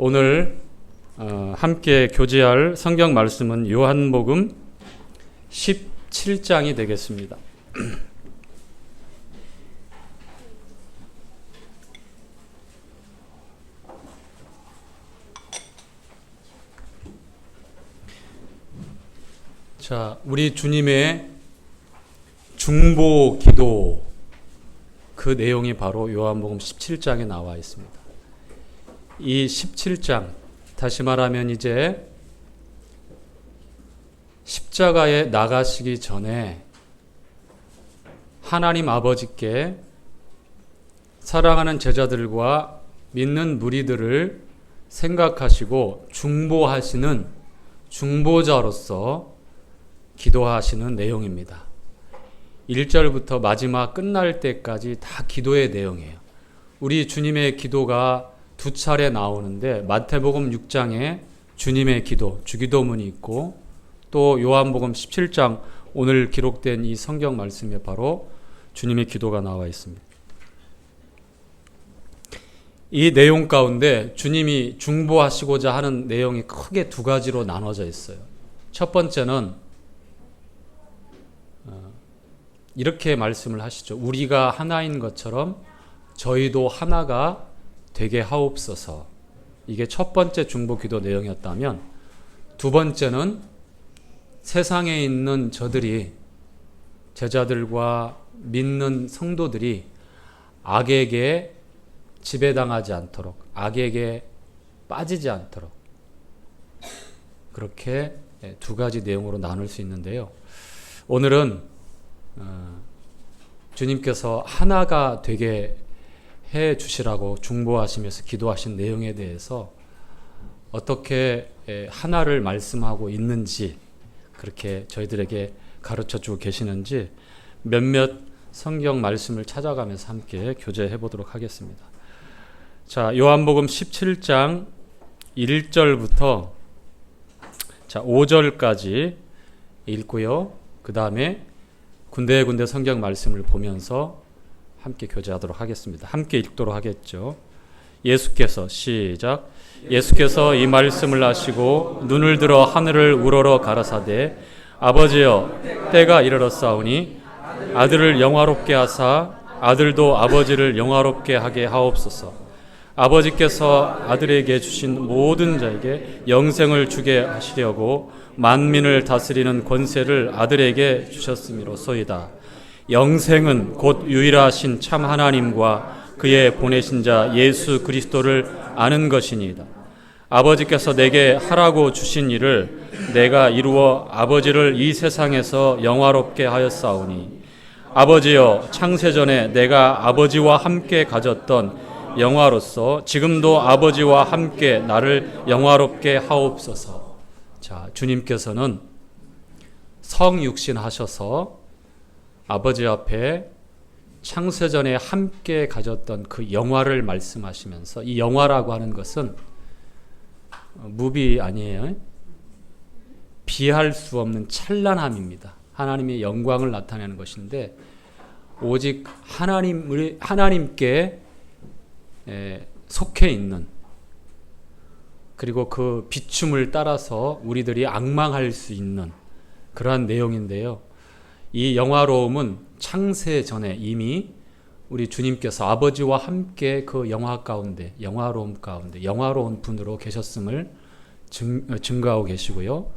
오늘 함께 교제할 성경 말씀은 요한복음 17장이 되겠습니다. 자, 우리 주님의 중보 기도, 그 내용이 바로 요한복음 17장에 나와 있습니다. 이 17장, 다시 말하면 이제 십자가에 나가시기 전에 하나님 아버지께 사랑하는 제자들과 믿는 무리들을 생각하시고 중보하시는 중보자로서 기도하시는 내용입니다. 1절부터 마지막 끝날 때까지 다 기도의 내용이에요. 우리 주님의 기도가 두 차례 나오는데 마태복음 6장에 주님의 기도, 주기도문이 있고 또 요한복음 17장 오늘 기록된 이 성경 말씀에 바로 주님의 기도가 나와 있습니다. 이 내용 가운데 주님이 중보하시고자 하는 내용이 크게 두 가지로 나눠져 있어요. 첫 번째는 이렇게 말씀을 하시죠. 우리가 하나인 것처럼 저희도 하나가 되게 하옵소서. 이게 첫 번째 중보 기도 내용이었다면, 두 번째는 세상에 있는 저들이, 제자들과 믿는 성도들이 악에게 지배당하지 않도록, 악에게 빠지지 않도록, 그렇게 두 가지 내용으로 나눌 수 있는데요. 오늘은 주님께서 하나가 되게 해 주시라고 중보하시면서 기도하신 내용에 대해서 어떻게 하나를 말씀하고 있는지, 그렇게 저희들에게 가르쳐 주고 계시는지 몇몇 성경 말씀을 찾아가면서 함께 교제해 보도록 하겠습니다. 자, 요한복음 17장 1절부터 5절까지 읽고요. 그 다음에 군데군데 성경 말씀을 보면서 함께 교제하도록 하겠습니다. 함께 읽도록 하겠죠. 예수께서 시작. 예수께서 이 말씀을 하시고 눈을 들어 하늘을 우러러 가라사대 아버지여 때가 이르렀사오니 아들을 영화롭게 하사 아들도 아버지를 영화롭게 하게 하옵소서. 아버지께서 아들에게 주신 모든 자에게 영생을 주게 하시려고 만민을 다스리는 권세를 아들에게 주셨음이로소이다. 영생은 곧 유일하신 참 하나님과 그의 보내신 자 예수 그리스도를 아는 것이니이다. 아버지께서 내게 하라고 주신 일을 내가 이루어 아버지를 이 세상에서 영화롭게 하였사오니 아버지여 창세전에 내가 아버지와 함께 가졌던 영화로서 지금도 아버지와 함께 나를 영화롭게 하옵소서. 자, 주님께서는 성육신 하셔서 아버지 앞에 창세전에 함께 가졌던 그 영화를 말씀하시면서, 이 영화라고 하는 것은 무비 아니에요. 비할 수 없는 찬란함입니다. 하나님의 영광을 나타내는 것인데, 오직 하나님께 속해 있는, 그리고 그 비춤을 따라서 우리들이 앙망할 수 있는 그러한 내용인데요. 이 영화로움은 창세 전에 이미 우리 주님께서 아버지와 함께 그 영화 가운데, 영화로움 가운데 영화로운 분으로 계셨음을 증거하고 계시고요.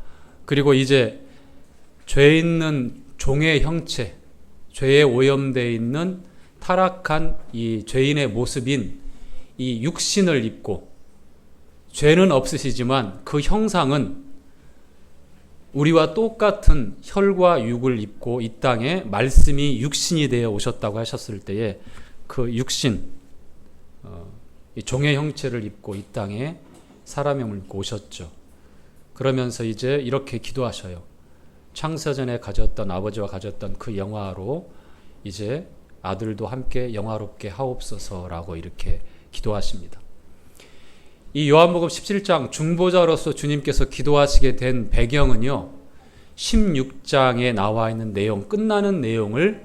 그리고 이제 죄 있는 종의 형체, 죄에 오염되어 있는 타락한 이 죄인의 모습인 이 육신을 입고, 죄는 없으시지만 그 형상은 우리와 똑같은 혈과 육을 입고 이 땅에 말씀이 육신이 되어 오셨다고 하셨을 때에 그 육신, 이 종의 형체를 입고 이 땅에 사람의 몸을 입고 오셨죠. 그러면서 이제 이렇게 기도하셔요. 창세전에 가졌던, 아버지와 가졌던 그 영화로 이제 아들도 함께 영화롭게 하옵소서라고 이렇게 기도하십니다. 이 요한복음 17장 중보자로서 주님께서 기도하시게 된 배경은요, 16장에 나와 있는 내용, 끝나는 내용을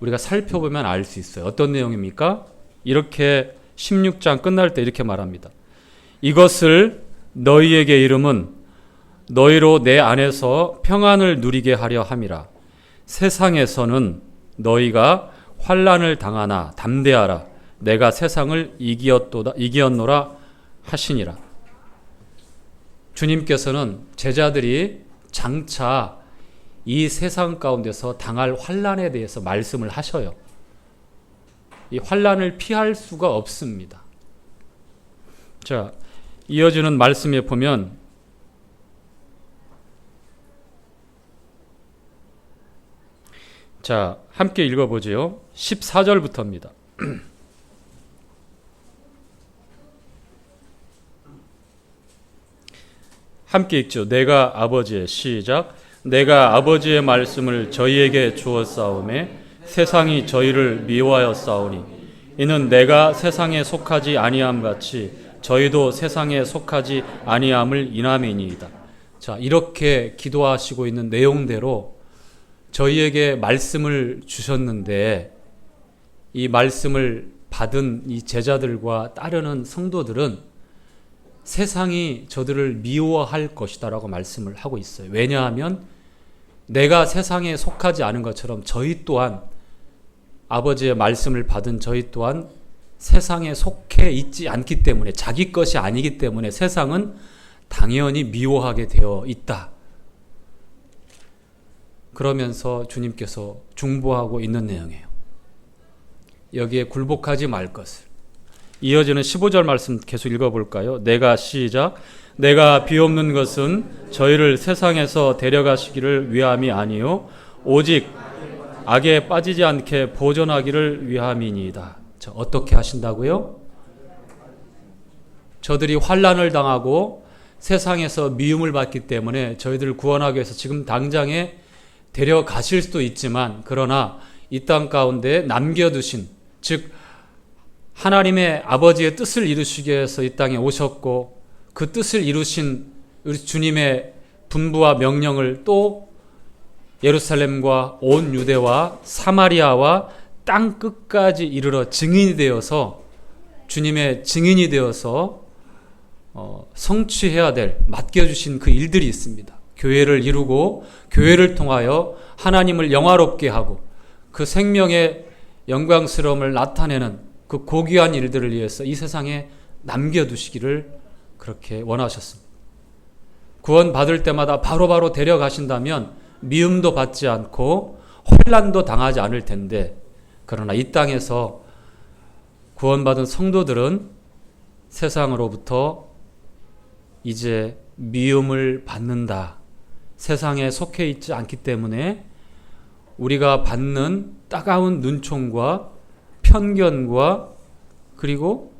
우리가 살펴보면 알 수 있어요. 어떤 내용입니까? 이렇게 16장 끝날 때 이렇게 말합니다. 이것을 너희에게 이름은 너희로 내 안에서 평안을 누리게 하려 함이라. 세상에서는 너희가 환난을 당하나 담대하라. 내가 세상을 이기었노라 하시니라. 주님께서는 제자들이 장차 이 세상 가운데서 당할 환난에 대해서 말씀을 하셔요. 이 환난을 피할 수가 없습니다. 자, 이어지는 말씀에 보면 자, 함께 읽어보지요. 14절부터입니다. 함께 읽죠. 내가 아버지의 시작. 내가 아버지의 말씀을 저희에게 주었사오매 세상이 저희를 미워하였사오니 이는 내가 세상에 속하지 아니함 같이 저희도 세상에 속하지 아니함을 인함이니이다. 자, 이렇게 기도하시고 있는 내용대로 저희에게 말씀을 주셨는데 이 말씀을 받은 이 제자들과 따르는 성도들은 세상이 저들을 미워할 것이다라고 말씀을 하고 있어요. 왜냐하면 내가 세상에 속하지 않은 것처럼 저희 또한 아버지의 말씀을 받은 저희 또한 세상에 속해 있지 않기 때문에 자기 것이 아니기 때문에 세상은 당연히 미워하게 되어 있다. 그러면서 주님께서 중보하고 있는 내용이에요. 여기에 굴복하지 말 것을. 이어지는 15절 말씀 계속 읽어볼까요? 내가 시작. 내가 비옵는 것은 저희를 세상에서 데려가시기를 위함이 아니요 오직 악에 빠지지 않게 보존하기를 위함이니이다. 자, 어떻게 하신다고요? 저들이 환난을 당하고 세상에서 미움을 받기 때문에 저희들을 구원하기 위해서 지금 당장에 데려가실 수도 있지만 그러나 이 땅 가운데 남겨두신 즉 하나님의 아버지의 뜻을 이루시기 위해서 이 땅에 오셨고 그 뜻을 이루신 우리 주님의 분부와 명령을 또 예루살렘과 온 유대와 사마리아와 땅 끝까지 이르러 증인이 되어서 주님의 증인이 되어서 성취해야 될 맡겨주신 그 일들이 있습니다. 교회를 이루고 교회를 통하여 하나님을 영화롭게 하고 그 생명의 영광스러움을 나타내는 그 고귀한 일들을 위해서 이 세상에 남겨두시기를 그렇게 원하셨습니다. 구원 받을 때마다 바로바로 데려가신다면 미움도 받지 않고 환난도 당하지 않을 텐데 그러나 이 땅에서 구원받은 성도들은 세상으로부터 이제 미움을 받는다. 세상에 속해 있지 않기 때문에 우리가 받는 따가운 눈총과 편견과 그리고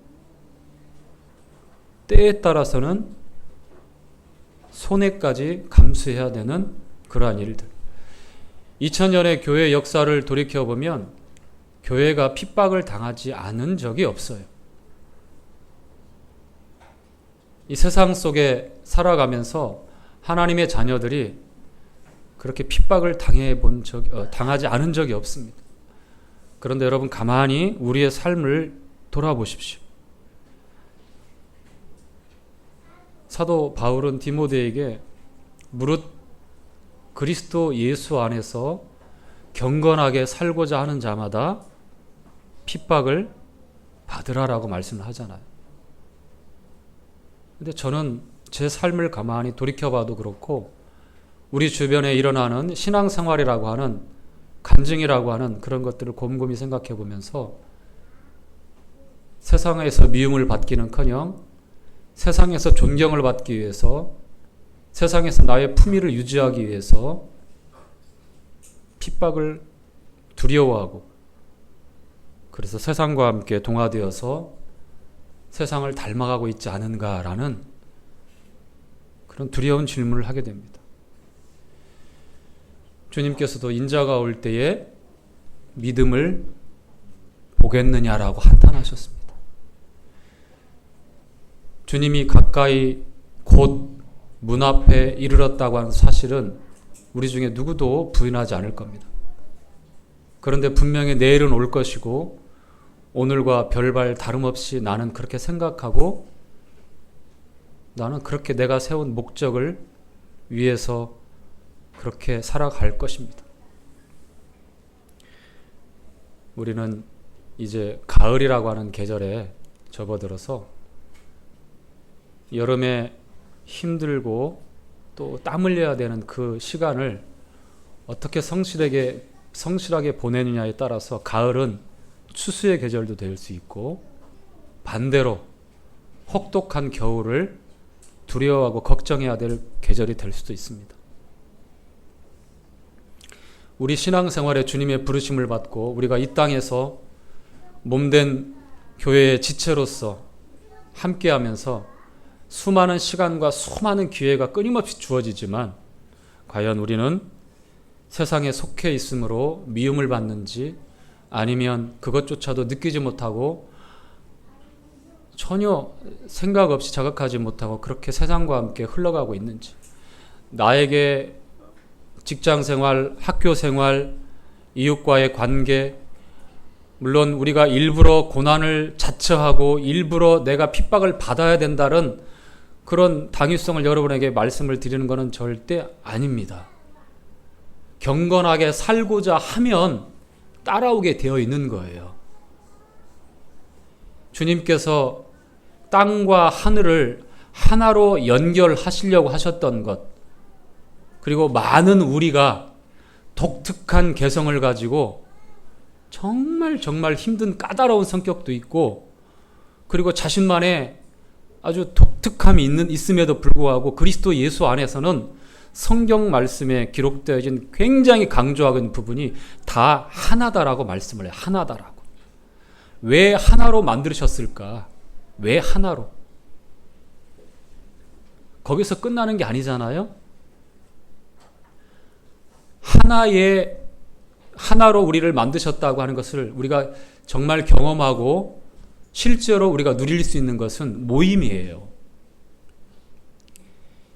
때에 따라서는 손해까지 감수해야 되는 그러한 일들. 2000년의 교회 역사를 돌이켜보면 교회가 핍박을 당하지 않은 적이 없어요. 이 세상 속에 살아가면서 하나님의 자녀들이 그렇게 핍박을 당하지 않은 적이 없습니다. 그런데 여러분 가만히 우리의 삶을 돌아보십시오. 사도 바울은 디모데에게 무릇 그리스도 예수 안에서 경건하게 살고자 하는 자마다 핍박을 받으라라고 말씀을 하잖아요. 근데 저는 제 삶을 가만히 돌이켜봐도 그렇고 우리 주변에 일어나는 신앙생활이라고 하는 간증이라고 하는 그런 것들을 곰곰이 생각해 보면서 세상에서 미움을 받기는커녕 세상에서 존경을 받기 위해서 세상에서 나의 품위를 유지하기 위해서 핍박을 두려워하고 그래서 세상과 함께 동화되어서 세상을 닮아가고 있지 않은가라는 그런 두려운 질문을 하게 됩니다. 주님께서도 인자가 올 때에 믿음을 보겠느냐라고 한탄하셨습니다. 주님이 가까이 곧 문 앞에 이르렀다고 하는 사실은 우리 중에 누구도 부인하지 않을 겁니다. 그런데 분명히 내일은 올 것이고 오늘과 별반 다름없이 나는 그렇게 생각하고 나는 그렇게 내가 세운 목적을 위해서 그렇게 살아갈 것입니다. 우리는 이제 가을이라고 하는 계절에 접어들어서 여름에 힘들고 또 땀 흘려야 되는 그 시간을 어떻게 성실하게 보내느냐에 따라서 가을은 추수의 계절도 될 수 있고 반대로 혹독한 겨울을 두려워하고 걱정해야 될 계절이 될 수도 있습니다. 우리 신앙생활에 주님의 부르심을 받고 우리가 이 땅에서 몸된 교회의 지체로서 함께하면서 수많은 시간과 수많은 기회가 끊임없이 주어지지만 과연 우리는 세상에 속해 있으므로 미움을 받는지 아니면 그것조차도 느끼지 못하고 전혀 생각 없이 자각하지 못하고 그렇게 세상과 함께 흘러가고 있는지, 나에게 직장생활, 학교생활, 이웃과의 관계, 물론 우리가 일부러 고난을 자처하고 일부러 내가 핍박을 받아야 된다는 그런 당위성을 여러분에게 말씀을 드리는 것은 절대 아닙니다. 경건하게 살고자 하면 따라오게 되어 있는 거예요. 주님께서 땅과 하늘을 하나로 연결하시려고 하셨던 것, 그리고 많은 우리가 독특한 개성을 가지고 정말 힘든 까다로운 성격도 있고, 그리고 자신만의 아주 독특함이 있음에도 불구하고 그리스도 예수 안에서는 성경 말씀에 기록되어진 굉장히 강조하는 부분이 다 하나다라고 말씀을 해요. 하나다라고. 왜 하나로 만드셨을까? 왜 하나로? 거기서 끝나는 게 아니잖아요. 하나로 우리를 만드셨다고 하는 것을 우리가 정말 경험하고 실제로 우리가 누릴 수 있는 것은 모임이에요.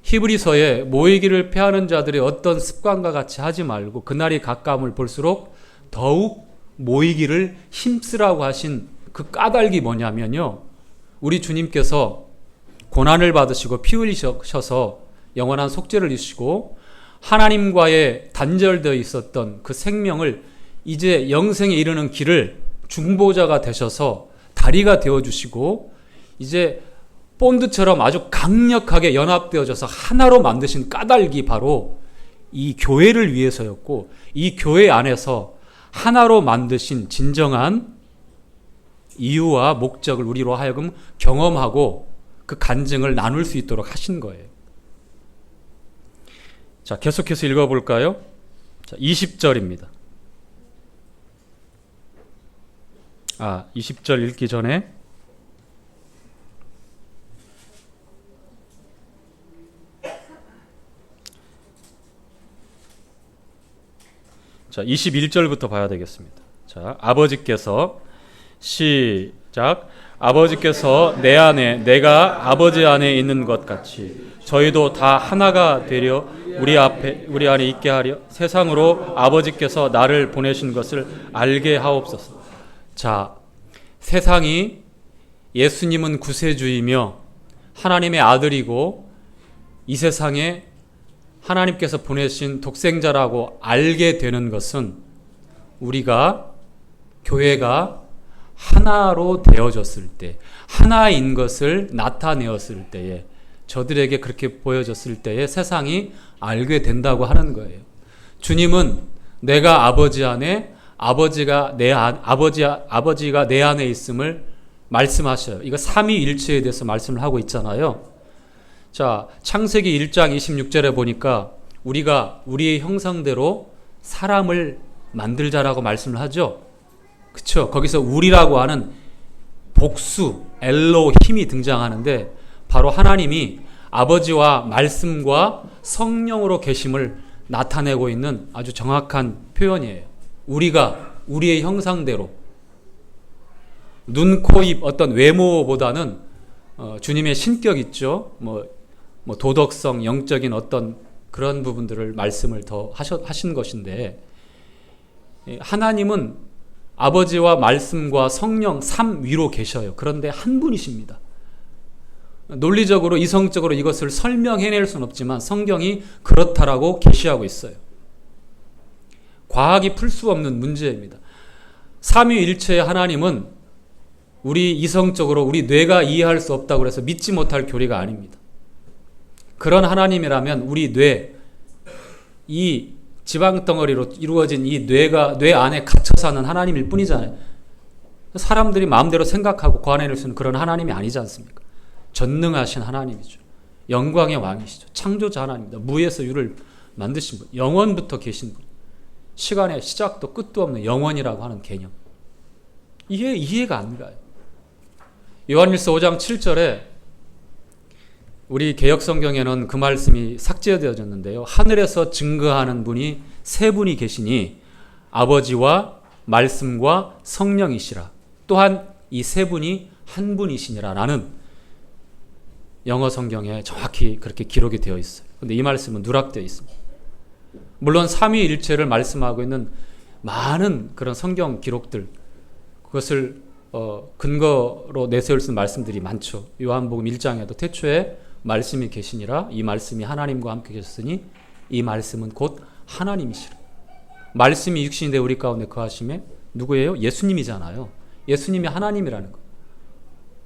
히브리서에 모이기를 패하는 자들의 어떤 습관과 같이 하지 말고 그날이 가까움을 볼수록 더욱 모이기를 힘쓰라고 하신 그 까닭이 뭐냐면요, 우리 주님께서 고난을 받으시고 피 흘리셔서 영원한 속죄를 이루시고 하나님과의 단절되어 있었던 그 생명을 이제 영생에 이르는 길을 중보자가 되셔서 다리가 되어주시고 이제 본드처럼 아주 강력하게 연합되어져서 하나로 만드신 까닭이 바로 이 교회를 위해서였고, 이 교회 안에서 하나로 만드신 진정한 이유와 목적을 우리로 하여금 경험하고 그 간증을 나눌 수 있도록 하신 거예요. 자, 계속해서 읽어볼까요? 자, 20절입니다. 20절 읽기 전에 자, 21절부터 봐야 되겠습니다. 자, 아버지께서 시작. 아버지께서 내 안에 내가 아버지 안에 있는 것 같이 저희도 다 하나가 되려 우리 안에 있게 하려 세상으로 아버지께서 나를 보내신 것을 알게 하옵소서. 자, 세상이 예수님은 구세주이며 하나님의 아들이고 이 세상에 하나님께서 보내신 독생자라고 알게 되는 것은 우리가, 교회가 하나로 되어졌을 때, 하나인 것을 나타내었을 때에, 저들에게 그렇게 보여졌을 때에 세상이 알게 된다고 하는 거예요. 주님은 내가 아버지 안에, 아버지가 내 안에 있음을 말씀하셔요. 이거 삼위일체에 대해서 말씀을 하고 있잖아요. 자, 창세기 1장 26절에 보니까 우리가 우리의 형상대로 사람을 만들자라고 말씀을 하죠. 그렇죠? 거기서 우리라고 하는 복수 엘로힘이 등장하는데 바로 하나님이 아버지와 말씀과 성령으로 계심을 나타내고 있는 아주 정확한 표현이에요. 우리가 우리의 형상대로, 눈, 코, 입 어떤 외모보다는 주님의 신격 있죠. 뭐 도덕성, 영적인 어떤 그런 부분들을 말씀을 더 하신 것인데, 하나님은 아버지와 말씀과 성령 삼위로 계셔요. 그런데 한 분이십니다. 논리적으로 이성적으로 이것을 설명해낼 수는 없지만 성경이 그렇다라고 계시하고 있어요. 과학이 풀 수 없는 문제입니다. 삼위일체의 하나님은 우리 이성적으로 우리 뇌가 이해할 수 없다고 해서 믿지 못할 교리가 아닙니다. 그런 하나님이라면 우리 뇌, 이 지방덩어리로 이루어진 이 뇌 안에 갇혀 사는 하나님일 뿐이잖아요. 사람들이 마음대로 생각하고 고안해낼 수 있는 그런 하나님이 아니지 않습니까? 전능하신 하나님이죠. 영광의 왕이시죠. 창조자 하나님입니다. 무에서 유를 만드신 분, 영원부터 계신 분, 시간의 시작도 끝도 없는 영원이라고 하는 개념. 이해가 안 가요. 요한일서 5장 7절에 우리 개역성경에는 그 말씀이 삭제되어졌는데요. 하늘에서 증거하는 분이 세 분이 계시니 아버지와 말씀과 성령이시라. 또한 이 세 분이 한 분이시니라. 라는 영어 성경에 정확히 그렇게 기록이 되어 있어요. 그런데 이 말씀은 누락되어 있습니다. 물론 삼위일체를 말씀하고 있는 많은 그런 성경 기록들, 그것을 근거로 내세울 수 있는 말씀들이 많죠. 요한복음 1장에도 태초에 말씀이 계시니라. 이 말씀이 하나님과 함께 계셨으니 이 말씀은 곧 하나님이시라. 말씀이 육신이 되어 우리 가운데 거하심에 누구예요? 예수님이잖아요. 예수님이 하나님이라는 거.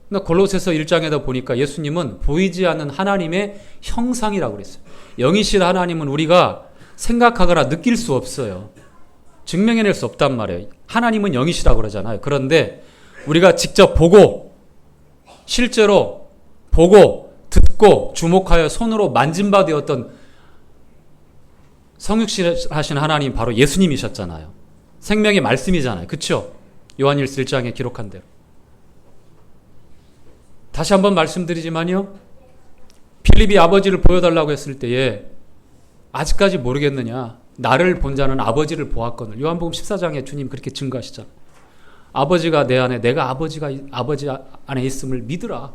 근데 골로새서 1장에다 보니까 예수님은 보이지 않는 하나님의 형상이라고 그랬어요. 영이신 하나님은 우리가 생각하거나 느낄 수 없어요. 증명해낼 수 없단 말이에요. 하나님은 영이시라고 그러잖아요. 그런데 우리가 직접 보고, 실제로 보고, 듣고, 주목하여 손으로 만진 바 되었던 성육신하신 하나님 바로 예수님이셨잖아요. 생명의 말씀이잖아요. 그렇죠? 요한일서 1장에 기록한 대로. 다시 한번 말씀드리지만요. 필립이 아버지를 보여달라고 했을 때에 아직까지 모르겠느냐. 나를 본 자는 아버지를 보았거늘. 요한복음 14장에 주님 그렇게 증거하시잖아요. 아버지가 내 안에, 내가 아버지 안에 있음을 믿으라.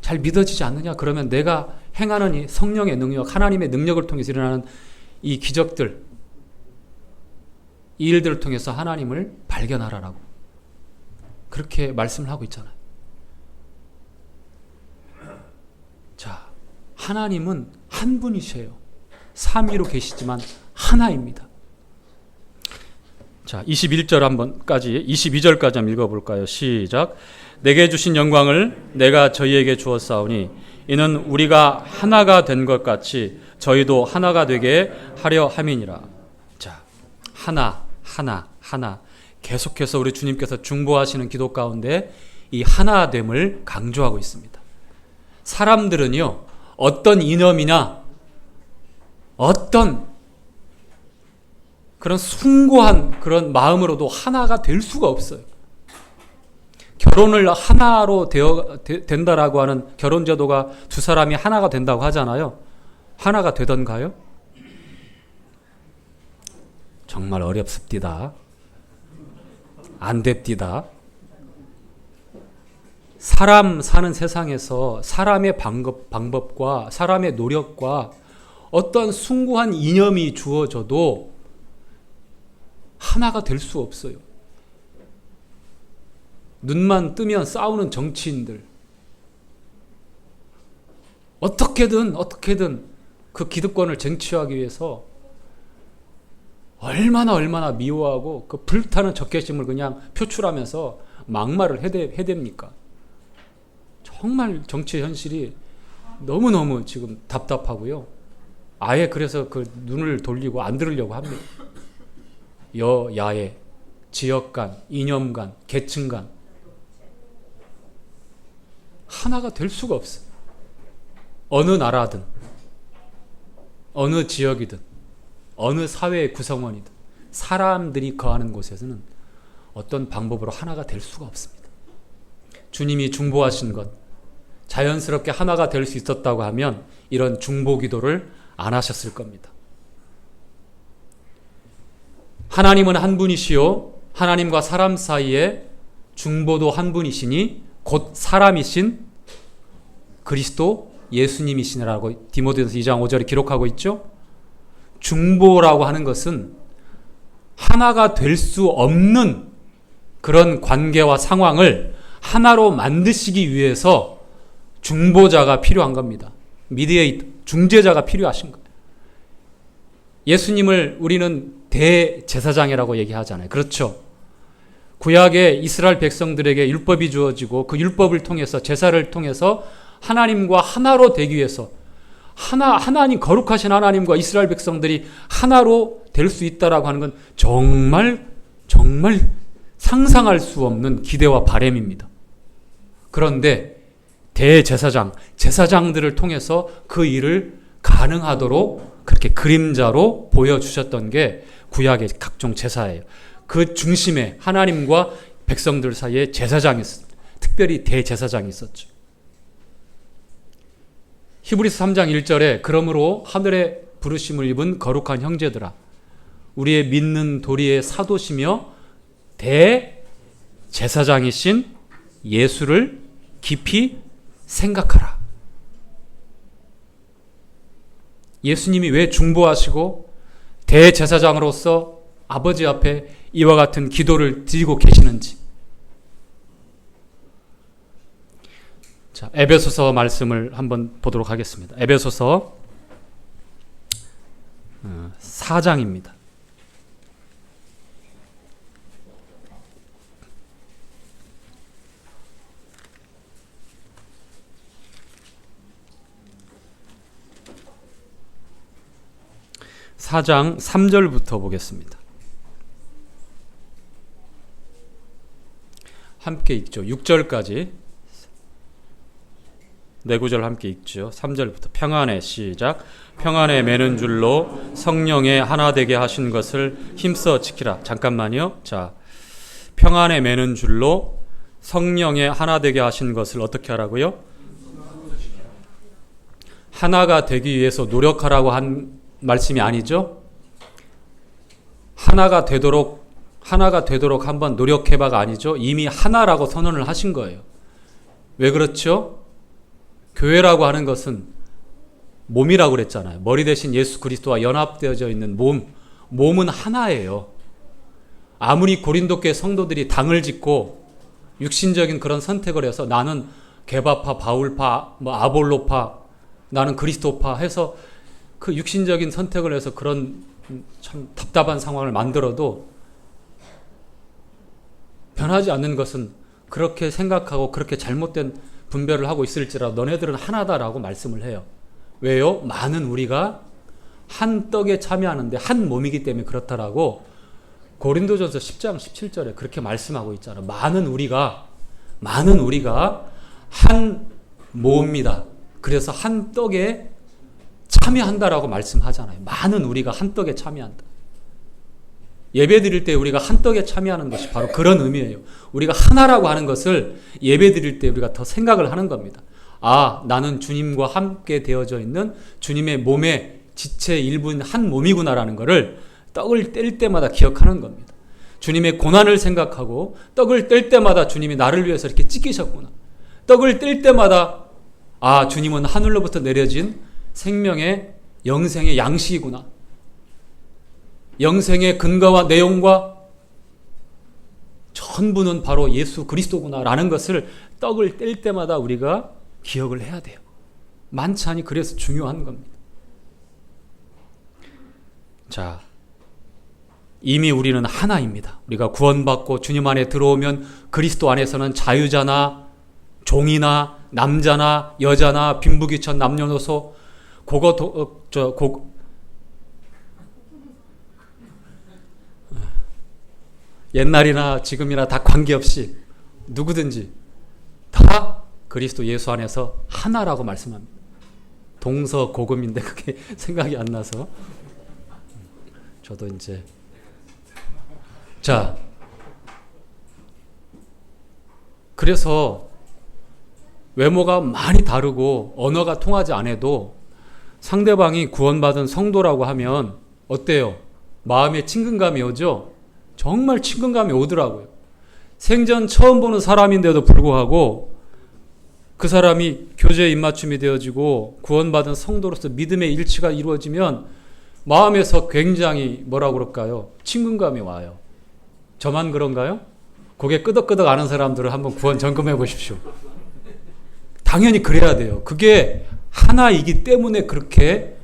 잘 믿어지지 않느냐? 그러면 내가 행하는 이 성령의 능력, 하나님의 능력을 통해서 일어나는 이 기적들, 이 일들을 통해서 하나님을 발견하라라고 그렇게 말씀을 하고 있잖아요. 자, 하나님은 한 분이세요. 삼위로 계시지만 하나입니다. 자, 21절 한번까지 22절까지 한번 읽어볼까요? 시작. 내게 주신 영광을 내가 저희에게 주었사오니 이는 우리가 하나가 된 것 같이 저희도 하나가 되게 하려 함이니라. 자, 하나. 계속해서 우리 주님께서 중보하시는 기도 가운데 이 하나됨을 강조하고 있습니다. 사람들은요, 어떤 이념이나 어떤 그런 숭고한 그런 마음으로도 하나가 될 수가 없어요. 결혼을 하나로 된다라고 하는 결혼 제도가 두 사람이 하나가 된다고 하잖아요. 하나가 되던가요? 정말 어렵습니다. 안 됩디다. 사람 사는 세상에서 사람의 방법과 사람의 노력과 어떤 숭고한 이념이 주어져도 하나가 될 수 없어요. 눈만 뜨면 싸우는 정치인들, 어떻게든 그 기득권을 쟁취하기 위해서 얼마나 미워하고 그 불타는 적개심을 그냥 표출하면서 막말을 해댑니까? 정말 정치의 현실이 너무너무 지금 답답하고요. 아예 그래서 그 눈을 돌리고 안 들으려고 합니다. 여야의 지역 간, 이념 간, 계층 간 하나가 될 수가 없어요. 어느 나라든 어느 지역이든 어느 사회의 구성원이든 사람들이 거하는 곳에서는 어떤 방법으로 하나가 될 수가 없습니다. 주님이 중보하신 것, 자연스럽게 하나가 될 수 있었다고 하면 이런 중보 기도를 안 하셨을 겁니다. 하나님은 한 분이시요 하나님과 사람 사이에 중보도 한 분이시니 곧 사람이신 그리스도 예수님이시라고 디모데전서 2장 5절에 기록하고 있죠. 중보라고 하는 것은 하나가 될 수 없는 그런 관계와 상황을 하나로 만드시기 위해서 중보자가 필요한 겁니다. 미디에이터, 중재자가 필요하신 거예요. 예수님을 우리는 대제사장이라고 얘기하잖아요. 그렇죠. 구약의 이스라엘 백성들에게 율법이 주어지고 그 율법을 통해서 제사를 통해서 하나님과 하나로 되기 위해서 하나님 거룩하신 하나님과 이스라엘 백성들이 하나로 될 수 있다라고 하는 건 정말 상상할 수 없는 기대와 바람입니다. 그런데 제사장들을 통해서 그 일을 가능하도록 그렇게 그림자로 보여주셨던 게 구약의 각종 제사예요. 그 중심에 하나님과 백성들 사이에 제사장이 있었어요. 특별히 대제사장이 있었죠. 히브리서 3장 1절에 그러므로 하늘의 부르심을 입은 거룩한 형제들아 우리의 믿는 도리의 사도시며 대제사장이신 예수를 깊이 생각하라. 예수님이 왜 중보하시고 대제사장으로서 아버지 앞에 이와 같은 기도를 드리고 계시는지. 자, 에베소서 말씀을 한번 보도록 하겠습니다. 에베소서 4장입니다. (4장) 3절부터 보겠습니다. 함께 읽죠. 6절까지 네 구절 함께 읽죠. 3절부터 평안에 시작. 평안에 매는 줄로 성령에 하나 되게 하신 것을 힘써 지키라. 잠깐만요. 자, 평안에 매는 줄로 성령에 하나 되게 하신 것을 어떻게 하라고요? 하나가 되기 위해서 노력하라고 한 말씀이 아니죠. 하나가 되도록 한번 노력해봐가 아니죠. 이미 하나라고 선언을 하신 거예요. 왜 그렇죠? 교회라고 하는 것은 몸이라고 그랬잖아요. 머리 대신 예수 그리스도와 연합되어져 있는 몸은 하나예요. 아무리 고린도교회 성도들이 당을 짓고 육신적인 그런 선택을 해서 나는 게바파, 바울파, 아볼로파, 나는 그리스도파 해서 그 육신적인 선택을 해서 그런 참 답답한 상황을 만들어도 변하지 않는 것은 그렇게 생각하고 그렇게 잘못된 분별을 하고 있을지라도 너네들은 하나다라고 말씀을 해요. 왜요? 많은 우리가 한 떡에 참여하는데 한 몸이기 때문에 그렇다라고 고린도전서 10장 17절에 그렇게 말씀하고 있잖아요. 많은 우리가 한 몸입니다. 그래서 한 떡에 참여한다라고 말씀하잖아요. 많은 우리가 한 떡에 참여한다. 예배 드릴 때 우리가 한 떡에 참여하는 것이 바로 그런 의미예요. 우리가 하나라고 하는 것을 예배 드릴 때 우리가 더 생각을 하는 겁니다. 아, 나는 주님과 함께 되어져 있는 주님의 몸의 지체 일부인 한 몸이구나라는 것을 떡을 뗄 때마다 기억하는 겁니다. 주님의 고난을 생각하고 떡을 뗄 때마다 주님이 나를 위해서 이렇게 찢기셨구나. 떡을 뗄 때마다 아, 주님은 하늘로부터 내려진 생명의 영생의 양식이구나. 영생의 근거와 내용과 전부는 바로 예수 그리스도구나라는 것을 떡을 뗄 때마다 우리가 기억을 해야 돼요. 만찬이 그래서 중요한 겁니다. 자, 이미 우리는 하나입니다. 우리가 구원받고 주님 안에 들어오면 그리스도 안에서는 자유자나 종이나 남자나 여자나 빈부귀천 남녀노소 옛날이나 지금이나 다 관계없이 누구든지 다 그리스도 예수 안에서 하나라고 말씀합니다. 동서고금인데 그게 생각이 안 나서 저도 이제 자, 그래서 외모가 많이 다르고 언어가 통하지 않아도 상대방이 구원받은 성도라고 하면 어때요? 마음에 친근감이 오죠? 정말 친근감이 오더라고요. 생전 처음 보는 사람인데도 불구하고 그 사람이 교제에 입맞춤이 되어지고 구원받은 성도로서 믿음의 일치가 이루어지면 마음에서 굉장히 뭐라고 그럴까요? 친근감이 와요. 저만 그런가요? 고개 끄덕끄덕 아는 사람들을 한번 구원 점검해 보십시오. 당연히 그래야 돼요. 그게 하나이기 때문에 그렇게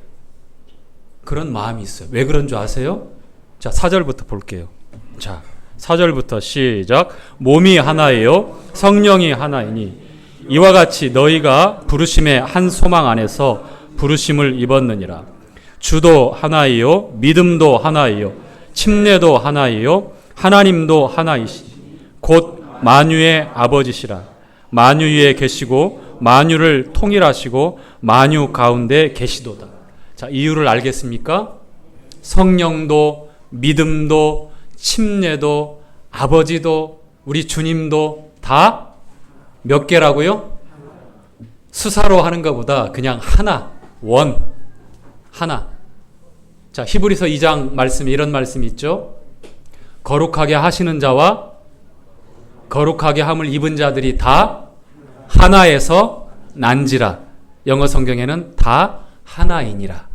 그런 마음이 있어요. 왜 그런 줄 아세요? 자, 4절부터 볼게요. 자, 4절부터 시작. 몸이 하나예요. 성령이 하나이니 이와 같이 너희가 부르심의 한 소망 안에서 부르심을 입었느니라. 주도 하나이요. 믿음도 하나이요. 침례도 하나이요. 하나님도 하나이시니 곧 만유의 아버지시라. 만유 위에 계시고 만유를 통일하시고 만유 가운데 계시도다. 자, 이유를 알겠습니까? 성령도 믿음도 침례도 아버지도 우리 주님도 다 몇 개라고요? 수사로 하는 것보다 그냥 하나, 원, 하나. 자, 히브리서 2장 말씀에 이런 말씀이 있죠. 거룩하게 하시는 자와 거룩하게 함을 입은 자들이 다 하나에서 난지라. 영어 성경에는 다 하나이니라.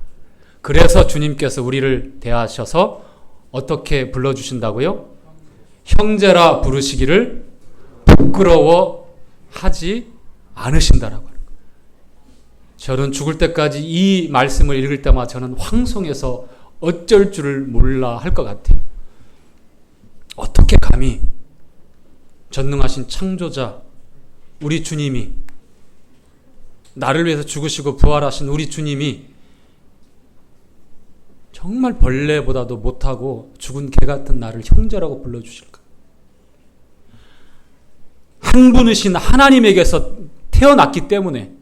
그래서 주님께서 우리를 대하셔서 어떻게 불러주신다고요? 형제라 부르시기를 부끄러워하지 않으신다라고. 저는 죽을 때까지 이 말씀을 읽을 때마다 저는 황송해서 어쩔 줄을 몰라 할 것 같아요. 어떻게 감히 전능하신 창조자 우리 주님이, 나를 위해서 죽으시고 부활하신 우리 주님이 정말 벌레보다도 못하고 죽은 개 같은 나를 형제라고 불러주실까? 한 분이신 하나님에게서 태어났기 때문에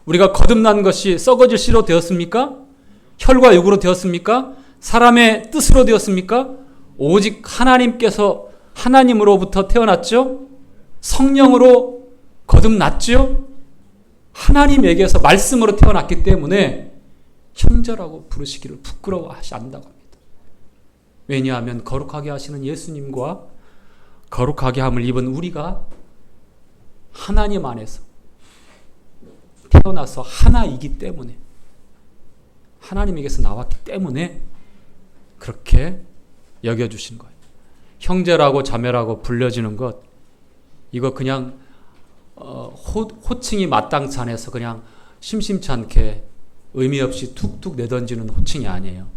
우리가 거듭난 것이 썩어질 씨로 되었습니까? 혈과 육으로 되었습니까? 사람의 뜻으로 되었습니까? 오직 하나님께서 하나님으로부터 태어났죠? 성령으로 거듭났죠? 하나님에게서 말씀으로 태어났기 때문에 형제라고 부르시기를 부끄러워하지 않는다고 합니다. 왜냐하면 거룩하게 하시는 예수님과 거룩하게 함을 입은 우리가 하나님 안에서 태어나서 하나이기 때문에, 하나님에게서 나왔기 때문에 그렇게 여겨주신 거예요. 형제라고 자매라고 불려지는 것, 이거 그냥 호칭이 마땅치 않아서 그냥 심심치 않게 의미 없이 툭툭 내던지는 호칭이 아니에요.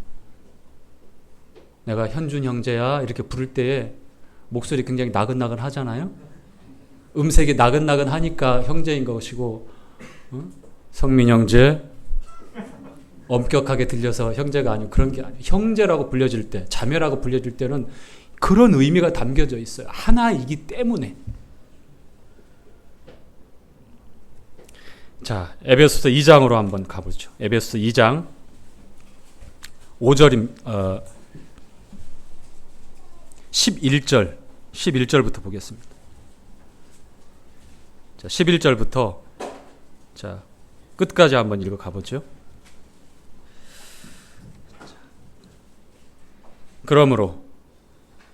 내가 현준 형제야 이렇게 부를 때에 목소리 굉장히 나긋나긋 하잖아요. 음색이 나긋나긋 하니까 형제인 것이고, 성민 형제 엄격하게 들려서 형제가 아니고 그런 게 아니에요. 형제라고 불려질 때, 자매라고 불려질 때는 그런 의미가 담겨져 있어요. 하나이기 때문에. 자, 에베소서 2장으로 한번 가보죠. 에베소서 2장 11절부터 보겠습니다. 자, 11절부터 자, 끝까지 한번 읽어 가보죠. 그러므로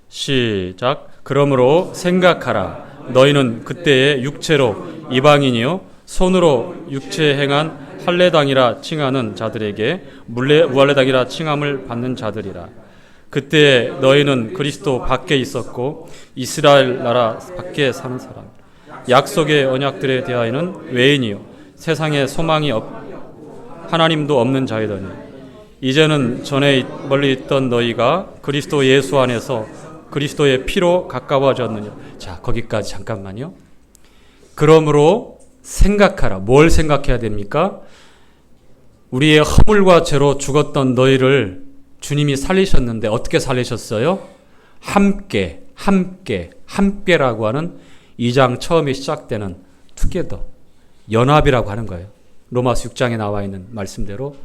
시작. 그러므로 생각하라. 너희는 그때의 육체로 이방인이요 손으로 육체에 행한 할례당이라 칭하는 자들에게 무할례당이라 칭함을 받는 자들이라. 그때 너희는 그리스도 밖에 있었고 이스라엘 나라 밖에 사는 사람, 약속의 언약들에 대하여는 외인이요 세상에 소망이 하나님도 없는 자이더니 이제는 전에 멀리 있던 너희가 그리스도 예수 안에서 그리스도의 피로 가까워졌느냐. 자, 거기까지 잠깐만요. 그러므로 생각하라. 뭘 생각해야 됩니까? 우리의 허물과 죄로 죽었던 너희를 주님이 살리셨는데 어떻게 살리셨어요? 함께라고 하는 2장 처음에 시작되는 together, 연합이라고 하는 거예요. 로마서 6장에 나와 있는 말씀대로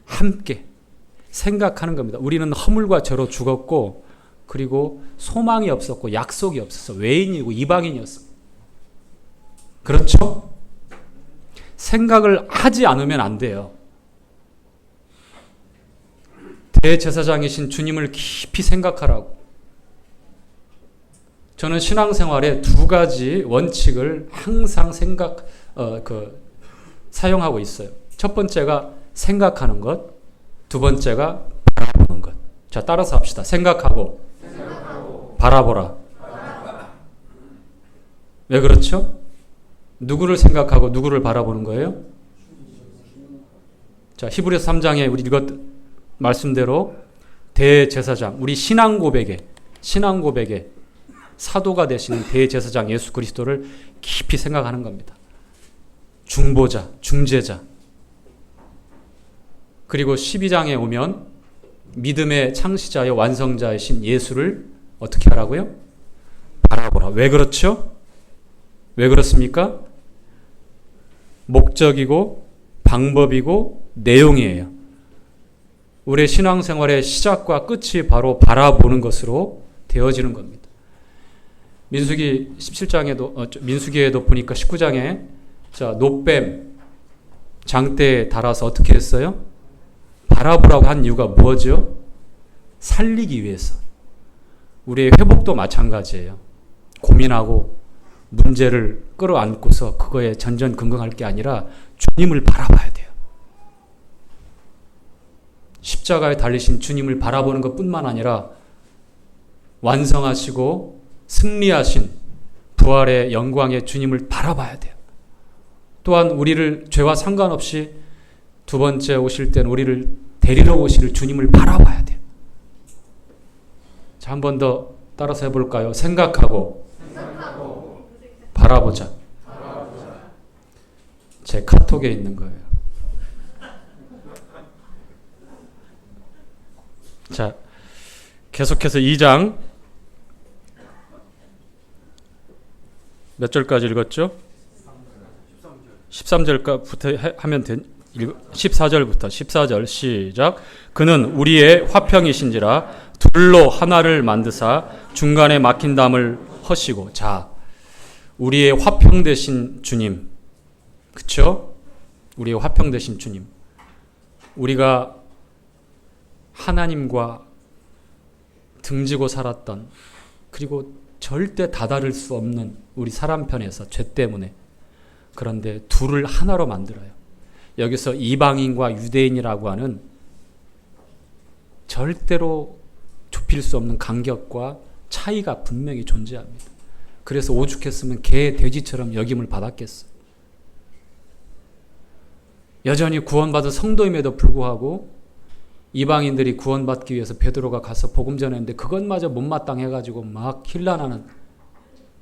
함께 생각하는 겁니다. 우리는 허물과 죄로 죽었고 그리고 소망이 없었고 약속이 없었어. 외인이고 이방인이었어. 그렇죠? 생각을 하지 않으면 안 돼요. 대제사장이신 주님을 깊이 생각하라고. 저는 신앙생활에 두 가지 원칙을 항상 사용하고 있어요. 첫 번째가 생각하는 것, 두 번째가 바라보는 것. 자, 따라서 합시다. 생각하고 바라보라. 왜 그렇죠? 누구를 생각하고 누구를 바라보는 거예요? 자, 히브리서 3장에 우리 읽었 말씀대로 대제사장, 우리 신앙 고백에 사도가 되시는 대제사장 예수 그리스도를 깊이 생각하는 겁니다. 중보자, 중재자. 그리고 12장에 오면 믿음의 창시자여 완성자이신 예수를 어떻게 하라고요? 바라보라. 왜 그렇죠? 왜 그렇습니까? 목적이고 방법이고 내용이에요. 우리의 신앙생활의 시작과 끝이 바로 바라보는 것으로 되어지는 겁니다. 민수기 17장에도 민수기에도 보니까 19장에 자, 노뱀 장대에 달아서 어떻게 했어요? 바라보라고 한 이유가 뭐죠? 살리기 위해서. 우리의 회복도 마찬가지예요. 고민하고 문제를 끌어안고서 그거에 전전긍긍할 게 아니라 주님을 바라봐야 돼요. 십자가에 달리신 주님을 바라보는 것뿐만 아니라 완성하시고 승리하신 부활의 영광의 주님을 바라봐야 돼요. 또한 우리를 죄와 상관없이 두 번째 오실 때는 우리를 데리러 오실 주님을 바라봐야 돼요. 자, 한 번 더 따라서 해볼까요? 생각하고 바라보자. 제 카톡에 있는 거예요. 자, 계속해서 2장 몇 절까지 읽었죠? 13절부터 하면 14절부터 14절 시작. 그는 우리의 화평이신지라 둘로 하나를 만드사 중간에 막힌 담을 허시고. 자, 우리의 화평 되신 주님, 그쵸? 우리의 화평 되신 주님. 우리가 하나님과 등지고 살았던, 그리고 절대 다다를 수 없는 우리 사람 편에서 죄 때문에, 그런데 둘을 하나로 만들어요. 여기서 이방인과 유대인이라고 하는 절대로 좁힐 수 없는 간격과 차이가 분명히 존재합니다. 그래서 오죽했으면 개, 돼지처럼 여김을 받았겠어요. 여전히 구원받은 성도임에도 불구하고 이방인들이 구원받기 위해서 베드로가 가서 복음 전했는데 그것마저 못마땅해가지고 막 힐난하는,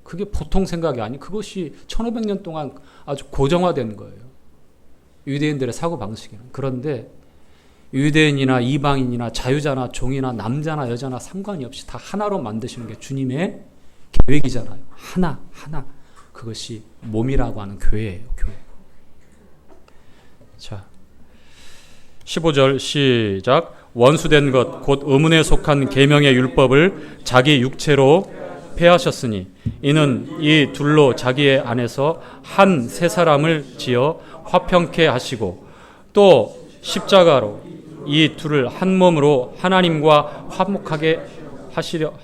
그게 보통 생각이 아니, 그것이 1500년 동안 아주 고정화된 거예요. 유대인들의 사고방식에는. 그런데 유대인이나 이방인이나 자유자나 종이나 남자나 여자나 상관이 없이 다 하나로 만드시는 게 주님의 계획이잖아요. 하나. 그것이 몸이라고 하는 교회예요. 교회. 자, 15절 시작. 원수된 것 곧 의문에 속한 계명의 율법을 자기 육체로 폐하셨으니 이는 이 둘로 자기의 안에서 한 세 사람을 지어 화평케 하시고 또 십자가로 이 둘을 한 몸으로 하나님과 화목하게 하시려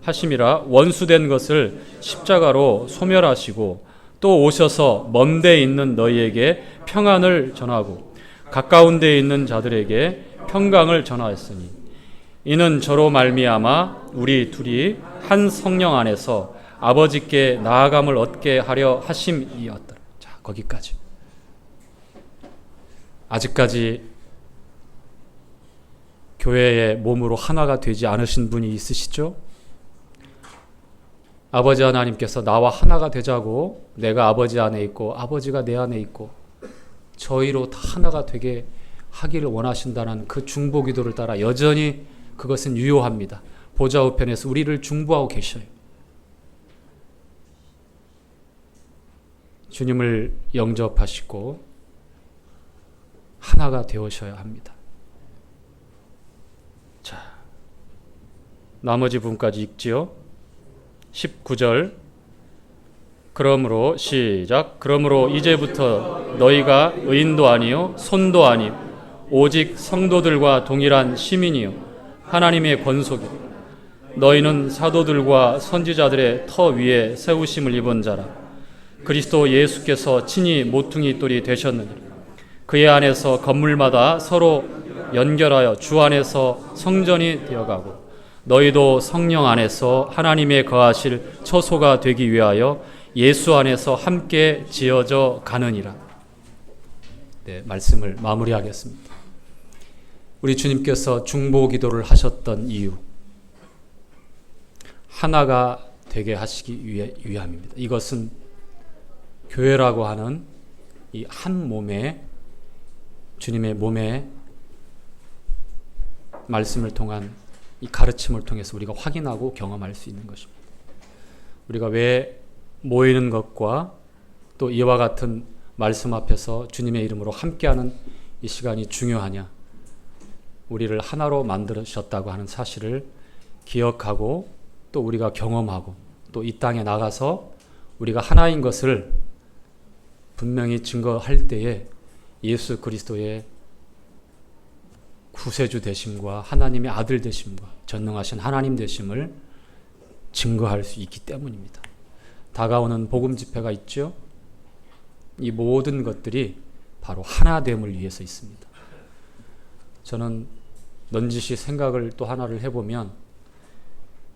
하심이라. 원수된 것을 십자가로 소멸하시고 또 오셔서 먼 데 있는 너희에게 평안을 전하고 가까운 데 있는 자들에게 평강을 전하였으니 이는 저로 말미암아 우리 둘이 한 성령 안에서 아버지께 나아감을 얻게 하려 하심이었더라. 자, 거기까지. 아직까지 교회의 몸으로 하나가 되지 않으신 분이 있으시죠? 아버지 하나님께서 나와 하나가 되자고, 내가 아버지 안에 있고 아버지가 내 안에 있고 저희로 다 하나가 되게 하기를 원하신다는 그 중보 기도를 따라 여전히 그것은 유효합니다. 보좌 우편에서 우리를 중보하고 계셔요. 주님을 영접하시고 하나가 되어셔야 합니다. 자, 나머지 부분까지 읽지요. 19절. 그러므로 시작. 그러므로 이제부터 너희가 의인도 아니요 손도 아니요 오직 성도들과 동일한 시민이요 하나님의 권속이요 너희는 사도들과 선지자들의 터 위에 세우심을 입은 자라. 그리스도 예수께서 친히 모퉁이 돌이 되셨느니라. 그의 안에서 건물마다 서로 연결하여 주 안에서 성전이 되어가고 너희도 성령 안에서 하나님의 거하실 처소가 되기 위하여 예수 안에서 함께 지어져 가느니라. 네, 말씀을 마무리하겠습니다. 우리 주님께서 중보 기도를 하셨던 이유, 하나가 되게 하시기 위함입니다. 이것은 교회라고 하는 이 한 몸에, 주님의 몸에 말씀을 통한 이 가르침을 통해서 우리가 확인하고 경험할 수 있는 것입니다. 우리가 왜 모이는 것과 또 이와 같은 말씀 앞에서 주님의 이름으로 함께하는 이 시간이 중요하냐? 우리를 하나로 만드셨다고 하는 사실을 기억하고 또 우리가 경험하고 또 이 땅에 나가서 우리가 하나인 것을 분명히 증거할 때에 예수 그리스도의 구세주 되심과 하나님의 아들 되심과 전능하신 하나님 되심을 증거할 수 있기 때문입니다. 다가오는 복음 집회가 있죠. 이 모든 것들이 바로 하나됨을 위해서 있습니다. 저는 넌지시 생각을 또 하나를 해보면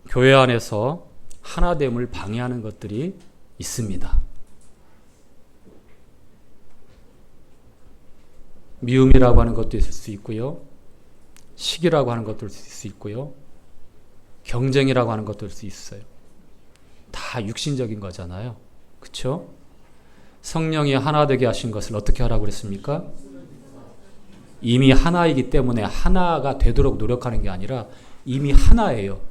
교회 안에서 하나됨을 방해하는 것들이 있습니다. 미움이라고 하는 것도 있을 수 있고요. 시기라고 하는 것도 있을 수 있고요. 경쟁이라고 하는 것도 있을 수 있어요. 다 육신적인 거잖아요. 그렇죠? 성령이 하나 되게 하신 것을 어떻게 하라고 그랬습니까? 이미 하나이기 때문에 하나가 되도록 노력하는 게 아니라 이미 하나예요.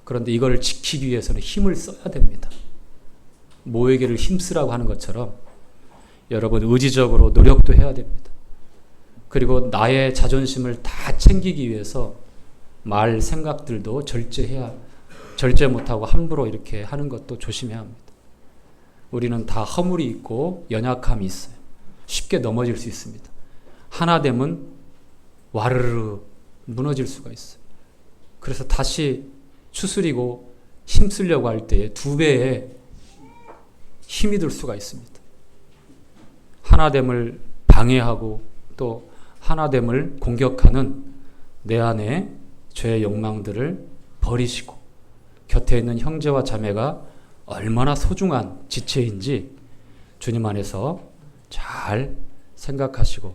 그런데 이걸 지키기 위해서는 힘을 써야 됩니다. 모에게를 힘쓰라고 하는 것처럼 여러분 의지적으로 노력도 해야 됩니다. 그리고 나의 자존심을 다 챙기기 위해서 말 생각들도 절제 못하고 함부로 이렇게 하는 것도 조심해야 합니다. 우리는 다 허물이 있고 연약함이 있어요. 쉽게 넘어질 수 있습니다. 하나됨은 와르르 무너질 수가 있어요. 그래서 다시 추스리고 힘쓰려고 할 때에 2배의 힘이 들 수가 있습니다. 하나됨을 방해하고 또 하나됨을 공격하는 내 안에 죄의 욕망들을 버리시고 곁에 있는 형제와 자매가 얼마나 소중한 지체인지 주님 안에서 잘 생각하시고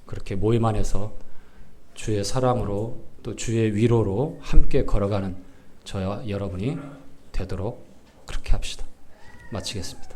그렇게 모임 안에서 주의 사랑으로 또 주의 위로로 함께 걸어가는 저와 여러분이 되도록 그렇게 합시다. 마치겠습니다.